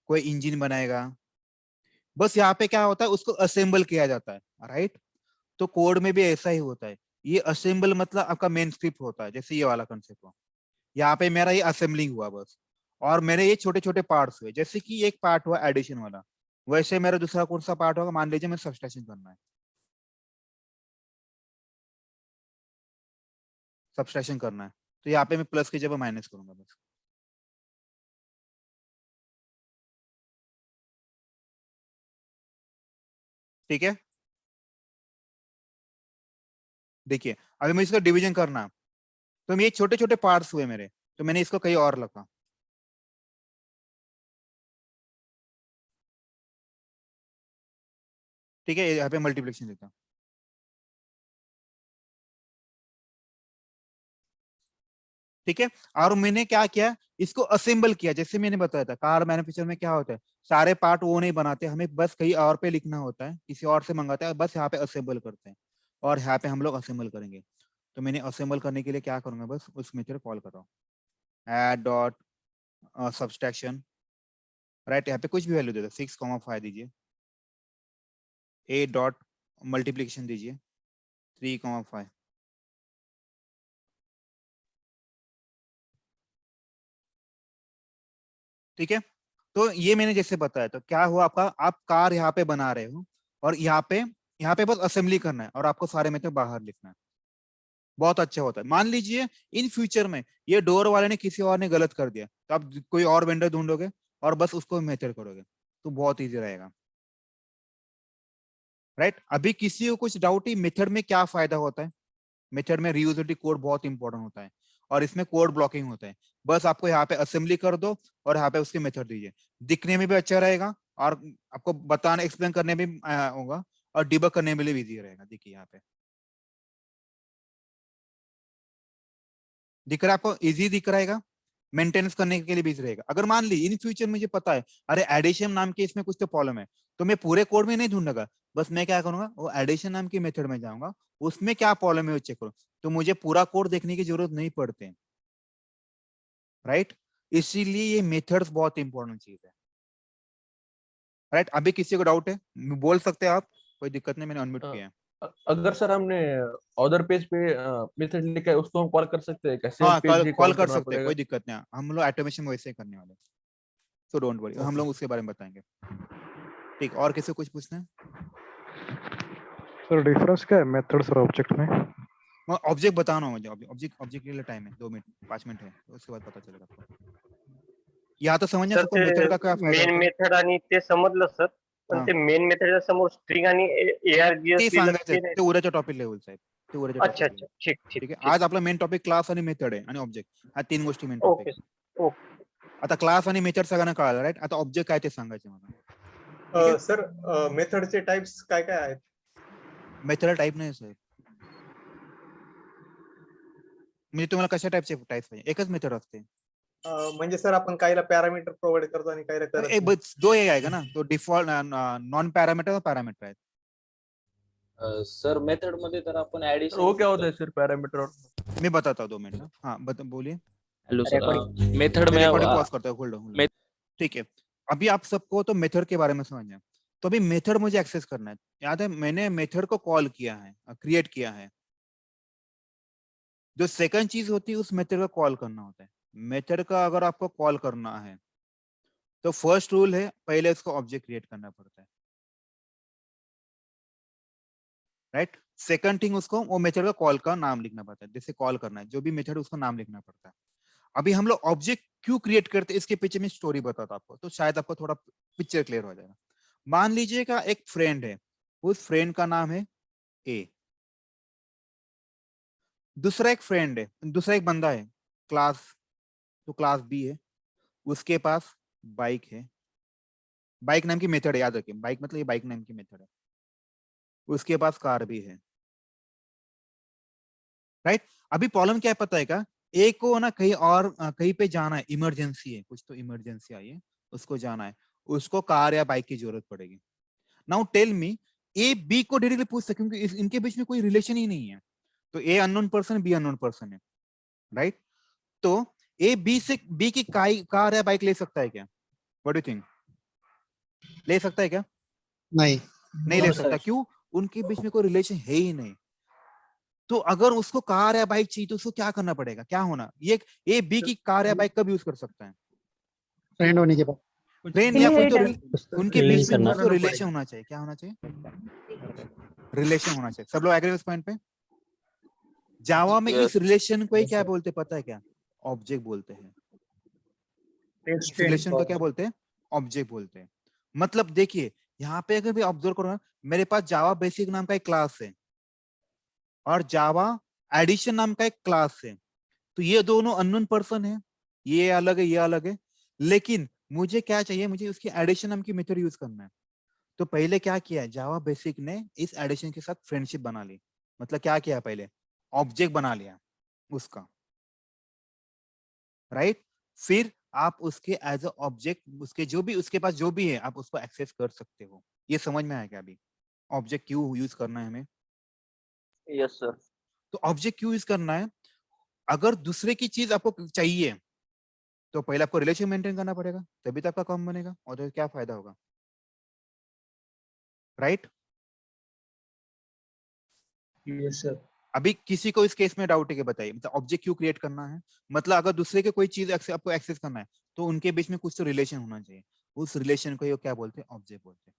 कोई इंजन बनाएगा। बस यहाँ पे क्या होता है, उसको असेंबल किया जाता है। राइट? तो कोड में भी ऐसा ही होता है। ये असेंबल मतलब आपका मेन स्क्रिप्ट होता है, जैसे ये वाला कंसेप्ट हो। यहाँ पे मेरा ये असेंबलिंग हुआ बस, और मेरे ये छोटे छोटे पार्ट्स हुए, जैसे कि एक पार्ट हुआ एडिशन वाला, वैसे मेरा दूसरा कौन सा पार्ट होगा, मान लीजिए मैं सब्सट्रैक्शन करना है। सब्सट्रैक्शन करना है, तो यहाँ पे मैं प्लस की जगह माइनस करूंगा बस। ठीक है, देखिए अभी मैं इसका डिवीजन करना है, तो ये छोटे छोटे पार्ट्स हुए मेरे, तो मैंने इसको कहीं और रखा। ठीक है, यहाँ पे मल्टीप्लिकेशन देता हूँ। ठीक है, और मैंने क्या किया, इसको असेंबल किया, जैसे मैंने बताया था कार मैन्युफैक्चर में क्या होता है, सारे पार्ट वो नहीं बनाते, हमें बस कहीं और पे लिखना होता है, किसी और से मंगाते हैं, बस यहाँ पे असेंबल करते हैं, और यहाँ पे हम लोग असेंबल करेंगे। तो मैंने असेंबल करने के लिए क्या करूंगा, बस उस मेथड कॉल कर रहा हूँ, एड डॉट सब्सट्रैक्शन। राइट, यहाँ पे कुछ भी वैल्यू दे दो, 6,5 दीजिए, ए डॉट मल्टीप्लीकेशन दीजिए, 3,5। ठीक है, तो ये मैंने जैसे बताया, तो क्या हुआ आपका, आप कार यहाँ पे बना रहे हो, और यहाँ पे बस असेंबली करना है, और आपको सारे में तो बाहर लिखना है। बहुत अच्छा होता है। मान लीजिए इन फ्यूचर में ये डोर वाले ने, किसी और ने गलत कर दिया, तो आप कोई और वेंडर ढूंढोगे और बस उसको मेथड करोगे, तो बहुत इजी रहेगा। राइट? अभी किसी को कुछ डाउट ही, मेथड में क्या फायदा होता है? मेथड में रीयूजेबिलिटी कोड बहुत इंपॉर्टेंट होता है, और इसमें कोड ब्लॉकिंग होता है। बस आपको यहाँ पे असेंबली कर दो, और यहाँ पे उसके मेथड दीजिए, दिखने में भी अच्छा रहेगा, और आपको बताने, एक्सप्लेन करने में भी होगा, और डिबग करने में भी इजी रहेगा। देखिए यहाँ पे दिख रहा है आपको, इजी दिख रहेगा, मेंटेनेंस करने के लिए भी easy रहेगा। अगर मान ली इन फ्यूचर मुझे पता है, अरे एडिशन नाम के इसमें कुछ तो प्रॉब्लम है, तो मैं पूरे कोड में नहीं ढूंढूंगा, बस मैं क्या करूंगा, वो एडिशन नाम की मेथड में जाऊंगा, उसमें क्या प्रॉब्लम है वो चेक करूँ, तो मुझे पूरा कोड देखने की जरूरत नहीं पड़ते। राइट? इसीलिए ये मेथड्स बहुत इंपॉर्टेंट चीज है। राइट? अभी किसी को डाउट है, बोल सकते हैं आप, कोई दिक्कत नहीं, मैंने अनम्यूट अ, किया है। अगर सर हमने अदर पेज पे मेथड लिखा है उसको हम कॉल कर सकते हैं क्या? सेम हाँ, पेज ही कॉल कॉल कर करना सकते हैं, पड़ेगा? कोई दिक्कत नहीं है। हम लोग ऑटोमेशन वैसे ही करने वाले, सो डोंट वरी, हम ओके। लोग उसके बारे में बताएंगे। ठीक, और किसी को कुछ पूछना है? सर डिफरेंस क्या है मेथड्स और ऑब्जेक्ट में? ऑब्जेक्ट बताना हो मुझे, ऑब्जेक्ट ऑब्जेक्ट के लिए टाइम है 2 मिनट 5 मिनट है, तो उसके बाद पता चलेगा आपको। यहाँ तो समझना सर सबको ते मेथड का क्या फायदा मेन होता है। मेथड आणि ते समजलं सर, पण हाँ, ते मेन मेथडच्या समोर स्ट्रिंग आणि ARGS ते लिहिलं सांगायचं ते नाही. ते उद्याच्या टॉपिक लेवल साहेब, ते उद्याच्या अच्छा टॉपिक. अच्छा, ठीक ठीक ठीक आहे, ठीक. आज आपला मेन टॉपिक क्लास आणि मेथड आहे आणि ऑब्जेक्ट, हा 3 गोष्टी मेन टॉपिक ओके आहे. ओके. आता क्लास आणि मेथड सगळ्यांना कळालं, राईट? आता ऑब्जेक्ट काय ते सांगायचे मला. ठीक आहे, सर मेथडचे टाइप्स काय काय आहेत? मेथड टाइप नाही साहेब, म्हणजे तुम्हाला कशा टाइपचे टाइप्स पाहिजे? एकच मेथड असते. म्हणजे सर आपण काहीला पॅरामीटर प्रोव्हाइड करतो आणि काहीला करत नाही. दो ये आएगा ना, तो डिफॉल्ट नॉन पैरामीटर और पैरामीटर है. सर मेथड मध्ये तर आपण सर ऍडिशन वो क्या होता है सर पैरामीटर? मैं बताता हूँ 2 मिनट ना. हाँ बोलिए. हेलो सर मेथड मैं में रिकॉर्डिंग पॉज करता हूँ, होल्ड ऑन. ठीक है, अभी आप सबको तो मेथड के बारे में समझ है, तो अभी मेथड मुझे एक्सेस करना है. याद है मैंने मेथड को कॉल किया है, क्रिएट किया है. जो सेकंड चीज होती है उस मेथड को कॉल करना होता है. मेथड का अगर आपको कॉल करना है तो फर्स्ट रूल है पहले उसको ऑब्जेक्ट क्रिएट करना पड़ता है, राइट? सेकंड थिंग उसको वो मेथड का कॉल का नाम लिखना पड़ता है, जैसे कॉल करना है जो भी मेथड उसका नाम लिखना पड़ता है. अभी हम लोग ऑब्जेक्ट क्यों क्रिएट करते हैं इसके पीछे में स्टोरी बताता आपको, तो शायद आपको थोड़ा पिक्चर क्लियर हो जाएगा. मान लीजिएगा एक फ्रेंड है, उस फ्रेंड का नाम है ए. दूसरा एक फ्रेंड है, दूसरा एक बंदा है क्लास, तो क्लास बी है, उसके पास बाइक है. बाइक नाम की मेथड है, याद रखिए बाइक मतलब ये बाइक नाम की मेथड है. उसके पास कार भी है, राइट? अभी प्रॉब्लम क्या है पता है क्या? एक को ना कहीं और कहीं पे जाना है, इमरजेंसी है, कुछ तो इमरजेंसी आई है, उसको जाना है, उसको कार या बाइक की जरूरत पड़ेगी. Now tell me, A B को डायरेक्टली पूछ सकते क्योंकि इनके बीच में कोई रिलेशन ही नहीं है. तो A unknown person, B unknown person है, राइट? तो ए बी से बी की कार या बाइक ले सकता है क्या? What do you think? ले सकता है क्या? नहीं ले सकता. क्यों? उनके बीच में कोई रिलेशन है ही नहीं. तो अगर उसको कार या बाइक चाहिए तो उसको क्या करना पड़ेगा, क्या होना? ये ए बी की कार या बाइक कब यूज कर सकता है? फ्रेंड होने के बाद. फ्रेंड या कोई तो उनके बीच में करना कुछ तो रिलेशन होना चाहिए. क्या होना चाहिए? रिलेशन होना चाहिए. सब लोग एग्री इस पॉइंट पे? जावा में इस रिलेशन को ही क्या बोलते पता है क्या? ऑब्जेक्ट बोलते हैं. इस रिलेशन को क्या बोलते हैं? ऑब्जेक्ट बोलते हैं. मतलब देखिए यहाँ पे अगर भी ऑब्जर्व करो ना, मेरे पास जावा बेसिक नाम का एक क्लास है और जावा एडिशन नाम का एक क्लास है. तो ये दोनों अननोन पर्सन है, ये अलग है, ये अलग है. लेकिन मुझे क्या चाहिए? मुझे उसकी एडिशन नाम की मेथड यूज करना है. तो पहले क्या किया है जावा बेसिक ने? इस एडिशन के साथ फ्रेंडशिप बना ली. मतलब क्या किया? पहले ऑब्जेक्ट बना लिया उसका, राइट? फिर आप उसके एज अ ऑब्जेक्ट उसके जो भी उसके पास जो भी है आप उसको एक्सेस कर सकते हो. ये समझ में आया क्या अभी? ऑब्जेक्ट क्यों यूज करना है हमें? Yes sir. तो ऑब्जेक्ट क्यों यूज करना है? अगर दूसरे की चीज आपको चाहिए तो पहले आपको रिलेशन मेंटेन करना पड़ेगा, तभी तो आपका काम बनेगा, और तो क्या फायदा होगा, राइट? Yes sir. अभी किसी को इस केस में डाउट है कि बताइए, मतलब ऑब्जेक्ट क्यों क्रिएट करना है? मतलब अगर दूसरे के कोई चीज आपको एक्सेस करना है तो उनके बीच में कुछ तो रिलेशन होना चाहिए. उस रिलेशन को ये क्या बोलते हैं? ऑब्जेक्ट बोलते हैं.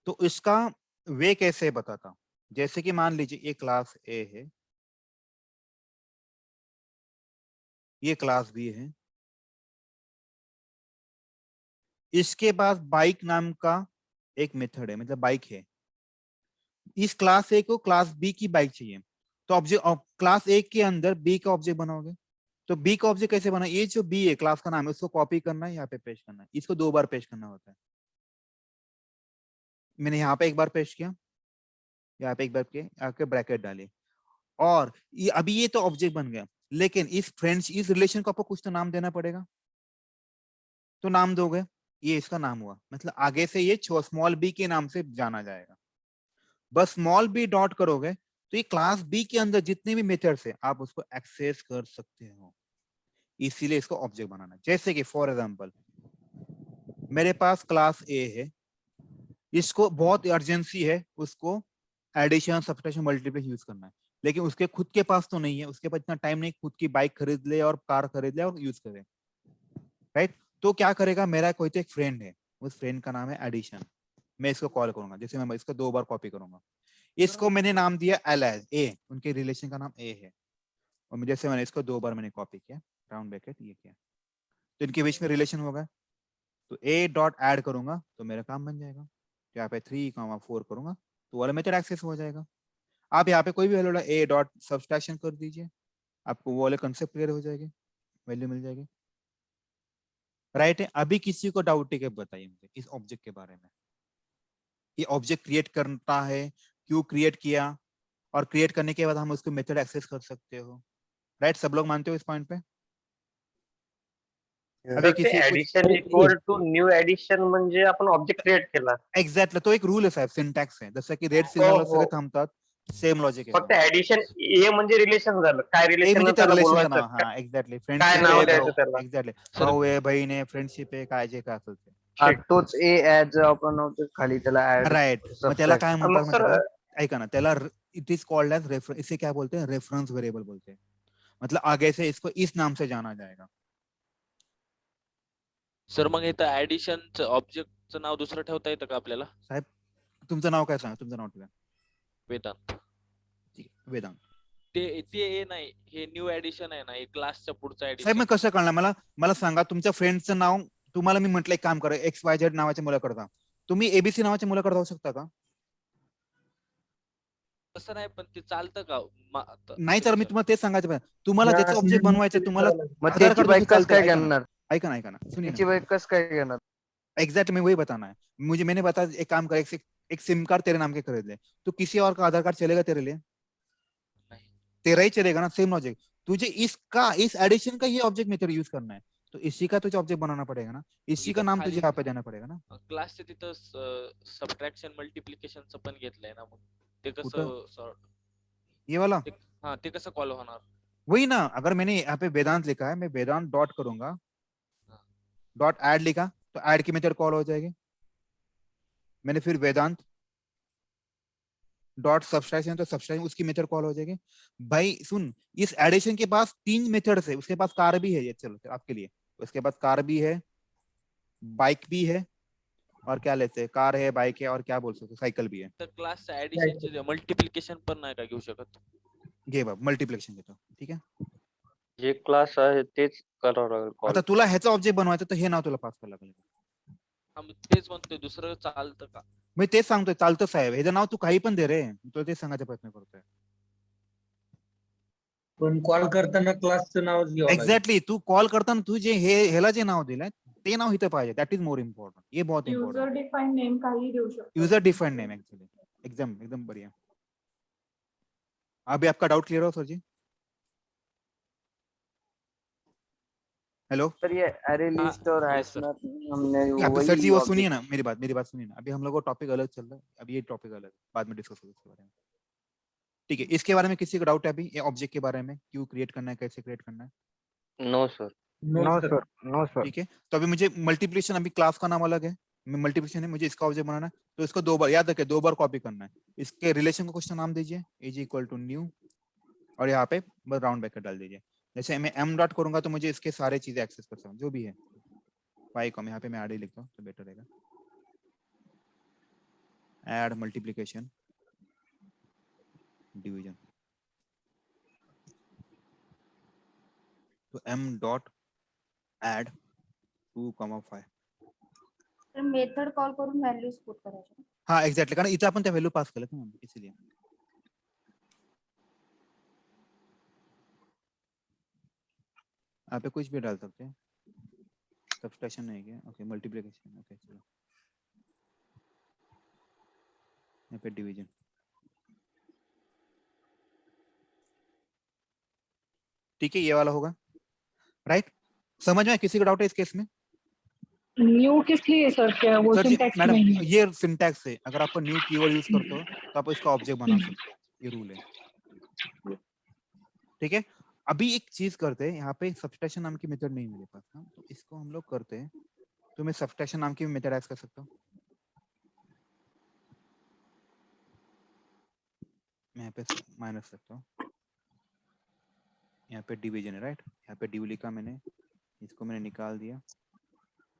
तो इसका वे कैसे बताता हूं. जैसे कि मान लीजिए ये क्लास ए है, ये क्लास बी है, इसके पास बाइक नाम का एक मेथड है, मतलब बाइक है. इस क्लास ए को क्लास बी की बाइक चाहिए, तो ऑब्जेक्ट क्लास ए के अंदर बी का ऑब्जेक्ट बनाओगे. तो बी का ऑब्जेक्ट कैसे बना? ये जो बी है क्लास का नाम है, उसको कॉपी करना है, यहाँ पे पेस्ट करना है. इसको 2 बार पेस्ट करना होता है. मैंने यहाँ पे एक बार पेस्ट किया, यहाँ पे एक बार किया, आके ब्रैकेट डाली, और ये अभी ये तो ऑब्जेक्ट बन गया. लेकिन इस फ्रेंड्स इस रिलेशन को आपको कुछ तो नाम देना पड़ेगा. तो नाम दोगे, ये इसका नाम हुआ, मतलब आगे से ये स्मॉल बी के नाम से जाना जाएगा. बस स्मॉल बी डॉट करोगे तो ये क्लास बी के अंदर जितने भी मेथड्स है आप उसको एक्सेस कर सकते हो. इसीलिए इसको ऑब्जेक्ट बनाना. जैसे कि फॉर एग्जांपल मेरे पास क्लास ए है, इसको बहुत अर्जेंसी है उसको एडिशन सब्सट्रैक्शन मल्टीप्लिकेशन यूज करना है, लेकिन उसके खुद के पास तो नहीं है, उसके पास इतना टाइम नहीं खुद की बाइक खरीद ले और कार खरीद ले और यूज करे, राइट? तो क्या करेगा, मेरा कोई तो एक फ्रेंड है, उस फ्रेंड का नाम है एडिशन, मैं इसको कॉल करूंगा, जैसे मैं इसको 2 बार कॉपी करूंगा, इसको मैंने नाम दिया एल एज ए, उनके रिलेशन का नाम ए है, और जैसे मैंने इसको 2 बार मैंने कॉपी किया, राउंड ब्रैकेट ये किया, तो इनके बीच में रिलेशन होगा, तो ए डॉट ऐड करूंगा तो मेरा काम बन जाएगा, तो यहाँ पे 3, 4 करूंगा तो वाला मेथड एक्सेस हो जाएगा। आप यहाँ पे कोई भी वैल्यू ए डॉट सब्सट्रैक्शन कर दीजिए, आपको वो वाले कंसेप्ट क्लियर हो जाएगी, वैल्यू मिल जाएगी, राइट है? अभी किसी को डाउट है क्या, बताइए मुझे इस ऑब्जेक्ट के बारे में, ये ऑब्जेक्ट क्रिएट करता है, क्यों क्रिएट किया, और क्रिएट करने के बाद हम उसको मेथड एक्सेस कर सकते हो, राइट? सब लोग मानते हो इस पॉइंट पे? अभी सर ते किसी कुछ addition equal to new addition म्हणजे आपण ऑब्जेक्ट क्रिएट केला. एक्झॅक्टली, तो एक रूल आहे साहेब, सिंटॅक्स आहे, जसं की रेड हो, सिग्नल हो. सगळे थांबतात, सेम लॉजिक फक्त आहे, ऍडिशन ए म्हणजे रिलेशन झालं. काय ए रिलेशन म्हणजे त्या त्याला रिलेशनचं बोलवायचं, नाव, हा एक्झॅक्टली, काय फ्रेंडशिप नाव आहे, द्यायचं भाऊ, त्याला. एक्झॅक्टली, सर भाऊ आहे, बहीण आहे, फ्रेंडशिप आहे, काय जे काय असेल ते, हा तोच ए ऍड आपण नव्हतं खाली त्याला ऍड राइट? मग त्याला काय म्हणतात मग माहिती सर का, ऐका ना, त्याला it is called as reference, इसे क्या बोलते हैं, रेफरेंस वेरिएबल बोलते हैं, मतलब आगे से इसको इस नाम से जाना जाएगा। सर मग इथं ऍडिशनचं ऑब्जेक्टचं नाव दुसरं ठेवता येतं का आपल्याला? साहेब तुमचं नाव काय सांगा, तुमचं नाव ठेवा, वेदांत. ठीक आहे, वेदांत। ते ते ए नाही, हे न्यू ऍडिशन आहे ना, हे क्लासच्या पुढचं साहेब ऍडिशन. मग कसं कळणार मला, मला सांगा तुमच्या फ्रेंडचं नाव, तुम्हाला मी म्हटलं एक काम करा, XYZ नावाच्या मुलाकडे, तुम्ही ABC नावाच्या मुलाकडे जाऊ शकता का? तसं नाही, पण ते चालतं का? नाही तर मी तुम्हाला तेच सांगायचं पाहिजे, तुम्हाला ज्याचं ऑब्जेक्ट बनवायचं, तुम्हाला मग आधार त्याची कार्ड बाईक चालतं, कस काय ऐका ना, घेणार, ऐका ना, ऐका ना, सुनिए त्याची ना, बाईक कस काय घेणार? एग्जैक्ट मैं वही बताना है मुझे, मैंने बताया एक काम कर, एक सिम कार्ड तेरे नाम के खरीद ले, तो किसी और का आधार कार्ड चलेगा तेरे लिए? नहीं। तेरा ही चलेगा ना, सेम लॉजिक, तुझे इसका इस एडिशन का ये ऑब्जेक्ट मेथड यूज करना है, तो इसी का तुझे ऑब्जेक्ट बनाना पड़ेगा ना, इसी का इथं नाम तुझे खाली यहाँ पे देना पड़ेगा ना। क्लासच्या तिथं सबट्रॅक्शन मल्टिप्लिकेशनचं पण घेतलंय ना, मग ते कुठं? कसं ये वाला हा ते कसं कॉल होणार? वही ना, अगर मैंने यहाँ पे वेदांत लिखा है, मैं वेदांत डॉट करूंगा, डॉट ऐड लिखा तो ऐड की मेथड कॉल हो जाएगी, मैंने फिर वेदांत डॉट सब्सट्रैक्शन, तो सब्सट्रैक्शन उसकी मेथड कॉल हो जाएगी। भाई सुन, इस एडिशन के पास 3 मेथड्स है, उसके पास कार भी है, ये चलो आपके लिए, उसके पास कार भी है, बाइक भी है, और क्या लेते हैं, कार है, बाइक है, और क्या बोल सकते, साइकिल भी है। तर क्लासच्या ऍडिशनचे मल्टिप्लिकेशन पण नाही का घेऊ शकत? घे बाब मल्टिप्लिकेशन घेतो, ठीक आहे? जे क्लास आहे तेच करावं लागेल कॉल. आता तुला ह्याचा ऑब्जेक्ट बनवायचं तर हे नाव तुला पास करावं लागेल, हा, मग तेच म्हणतोय, दुसरं चालतं का? मी तेच सांगतोय, चालतं साहेब, ह्याचं नाव तू काही पण दे रे, तुला तेच सांगायचा प्रयत्न करतोय, पण कॉल करताना क्लासचं नावच घ्यावं लागेल. एक्झॅक्टली, तू कॉल करताना तू जे ह्याला जे नाव दिलंय ते नाव इथं पाहिजे, दॅट इज मोर इम्पॉर्टंट, ये बहुत युजर इम्पॉर्टंट, डिफाईन नेम काही देऊ शकतो. यूजर डिफाइंड नेम, एक्चुअली एकदम एकदम बढ़िया। अभी आपका डाउट क्लियर हो सर जी? हेलो सर ये अरे हाँ, लिस्ट और yes, sir. हैशमैप में हमने आप वही सर जी वो object- सुनिए ना, मेरी बात सुनिए ना, अभी हम लोग को टॉपिक अलग चल रहा है, अभी ये टॉपिक अलग है, बाद में डिस्कस होगा इसके बारे में, ठीक है? इसके बारे में किसी को डाउट है अभी, ये ऑब्जेक्ट के बारे में, क्यों क्रिएट करना है, कैसे क्रिएट करना है, no sir. No sir, no sir. ठीक है? तो अभी मुझे मल्टीप्लिकेशन, अभी क्लास का नाम अलग है, मल्टीप्लिकेशन है, मुझे इसका ऑब्जेक्ट बनाना है, तो इसको 2 बार याद रखे, 2 बार कॉपी करना है, इसके रिलेशन को कुछ नाम दीजिए, इज इक्वल टू न्यू, और यहाँ पे बस राउंड ब्रैकेट डाल दीजिए, जैसे मैं m डॉट करूंगा तो मुझे इसके सारे चीजें एक्सेस कर सकता हूँ, जो भी है, पाई को यहाँ पे मैं ऐड ही लिखता हूँ तो बेटर रहेगा, ऐड मल्टीप्लिकेशन डिवीजन, तो m डॉट ऐड 2,5, तर मेथड कॉल करून व्हॅल्यू स्पोर्ट करायचे. हाँ एक्झॅक्टली, कारण इथं आपण त्या व्हॅल्यू पास केलं ना, इसलिए यहाँ पे कुछ भी डाल सकते हैं, सब्सट्रैक्शन नहीं किया, ओके, मल्टीप्लिकेशन, ओके, चलो यहाँ पे डिवीजन, ठीक है, ये वाला होगा, राइट? समझ में किसी का डाउट है इस केस में? न्यू किस लिए सर, क्या वो सर जी सिंटैक्स मैडम, नहीं है? ये सिंटैक्स है, अगर आप न्यू कीवर्ड यूज करते हो तो आप इसका ऑब्जेक्ट बना सकते हो, ये रूल है, ठीक है? अभी एक चीज करते हैं, यहाँ पे सब्सट्रैक्शन नाम की मेथड नहीं मेरे पास ना, तो इसको हम लोग करते हैं, तो मैं सब्सट्रैक्शन नाम की मेथड ऐड कर सकता हूँ, मैं यहाँ पे माइनस रखता हूँ, यहाँ पे डिवीजन है राइट, यहाँ पे ड्यू लिखा मैंने, इसको मैंने निकाल दिया,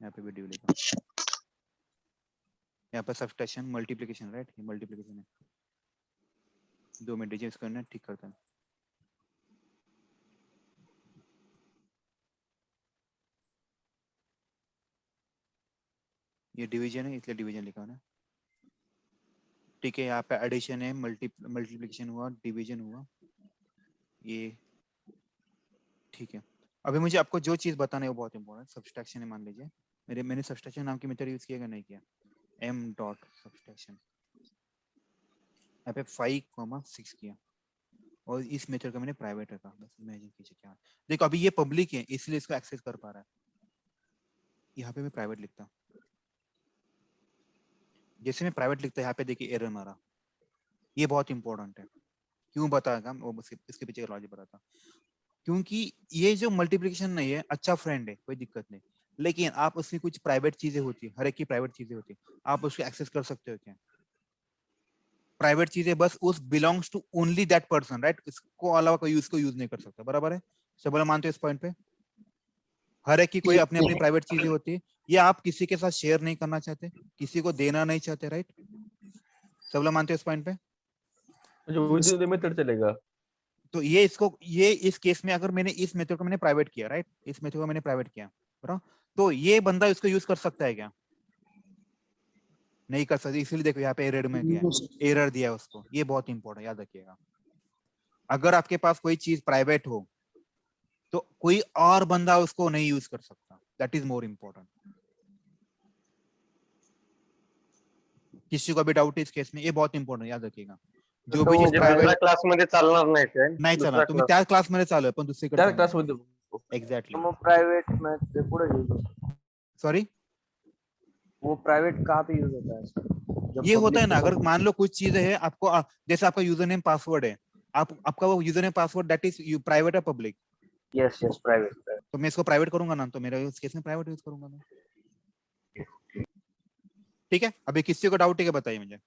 यहाँ पे भी ड्यू लिखा, यहाँ पे सब्सट्रैक्शन मल्टीप्लिकेशन राइट, ये मल्टीप्लिकेशन है, 2 मिनट दीजिए, इसको ना ठीक करता है। ये डिवीजन है इसलिए डिवीजन लिखा ना, ठीक है। यहाँ पे एडिशन है, मल्टीप्लिकेशन हुआ, डिवीजन हुआ, ये ठीक है। अभी मुझे आपको जो चीज बताना है वो बहुत इंपॉर्टेंट, सब्सट्रैक्शन है। मान लीजिए मैंने सब्सट्रैक्शन नाम की मेथड यूज किया कि नहीं किया, m डॉट सब्सट्रैक्शन, यहाँ पे 5,6 किया और इस मेथड का मैंने प्राइवेट रखा, बस इमेजिन कीजिए क्या। देखो अभी ये पब्लिक है इसलिए इसको एक्सेस कर पा रहा है, यहाँ पे मैं प्राइवेट लिखता हूँ, जैसे मैं प्राइवेट लिखता यहाँ पे देखिए एरर मारा, ये बहुत इंपॉर्टेंट है। क्यों बताएगा वो, इसके पीछे का लॉजिक बताता, क्योंकि ये जो मल्टीप्लिकेशन नहीं है अच्छा फ्रेंड है, कोई दिक्कत नहीं, लेकिन आप उसमें कुछ प्राइवेट चीजें होती है, हर एक की प्राइवेट चीजें होती है, आप उसको एक्सेस कर सकते हो क्या? प्राइवेट चीजें बस उस belongs to only that person right, इसको अलावा कोई उसको यूज नहीं कर सकता, बराबर है? सब बोला मानते हो इस पॉइंट पे? हर एक की कोई अपनी अपनी प्राइवेट चीजें होती है, ये आप किसी के साथ शेयर नहीं करना चाहते, किसी को देना नहीं चाहते, राइट? सब लोग मानते हो इस पॉइंट पे? जो विद द मेथड चलेगा। तो ये इस केस में अगर मैंने इस मेथड को मैंने प्राइवेट किया राइट, इस मेथड को मैंने प्राइवेट किया, बराबर, तो ये बंदा इसको यूज कर सकता है क्या? नहीं कर सकते, इसीलिए देखो यहाँ पे एरर में गया, एरर दिया है उसको, ये बहुत इंपॉर्टेंट याद रखिएगा। अगर आपके पास कोई चीज प्राइवेट हो तो कोई और बंदा उसको नहीं यूज कर सकता, दैट इज मोर इम्पोर्टेंट। किसी को भी डाउट है इस केस में, ये बहुत इंपॉर्टेंट याद रखिएगा। जो भी चीज म्हणजे प्राइवेट दुसऱ्या क्लासमध्ये चालणार नाही ते नाही दुसरा चालणार, तुम्ही class. त्या क्लास मध्ये चालू आहे पण दुसरीकडे त्या चालू क्लास मध्ये एक्झॅक्टली। वो प्राइवेट में से पूरा यूज होता है, सॉरी, वो प्राइवेट कहाँ पे यूज होता है सर? जब ये होता है public ना, के अगर साथ- मान लो कुछ चीजें है आपको जैसे आपका यूजर नेम पासवर्ड है, आपका वो user name password that is private है पब्लिक, यस यस प्राइवेट। तो मैं इसको प्राइवेट करूंगा ना, तो मेरा इस केस में प्राइवेट यूज करूंगा मैं, ठीक है। अभी किसी को डाउट है क्या बताइए मुझे।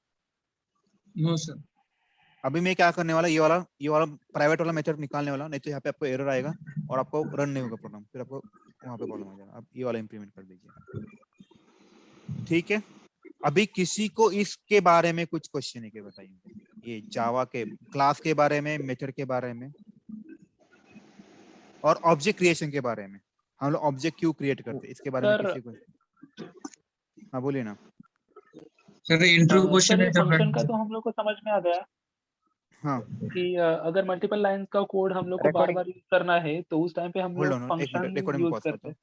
No sir. अभी मैं क्या करने वाला, ये वाला प्राइवेट वाला मेथड निकालने वाला, नहीं तो यहाँ पे आपको एरर आएगा और आपको रन नहीं होगा प्रोग्राम, फिर आपको वहां पे प्रॉब्लम हो जाएगा। अब ये वाला इंप्लीमेंट कर दीजिए, ठीक है। अभी किसी को इसके बारे में कुछ क्वेश्चन है क्या बताइए, ये जावा के क्लास के बारे में, मेथड के बारे में और ऑब्जेक्ट क्रिएशन के बारे में, हम लोग ऑब्जेक्ट क्यों क्रिएट करते हैं इसके बारे में किसी को? हाँ बोलिए ना। सर इंट्रो क्वेश्चन है फंक्शन का तो हम लोग को समझ में आ गया हाँ कि अगर मल्टीपल लाइंस का कोड हम लोग को बार बार यूज करना है तो उस टाइम पे हम होल्ड लोग ऑन, एक minute function recording use pause करते करता हैं। हूँ,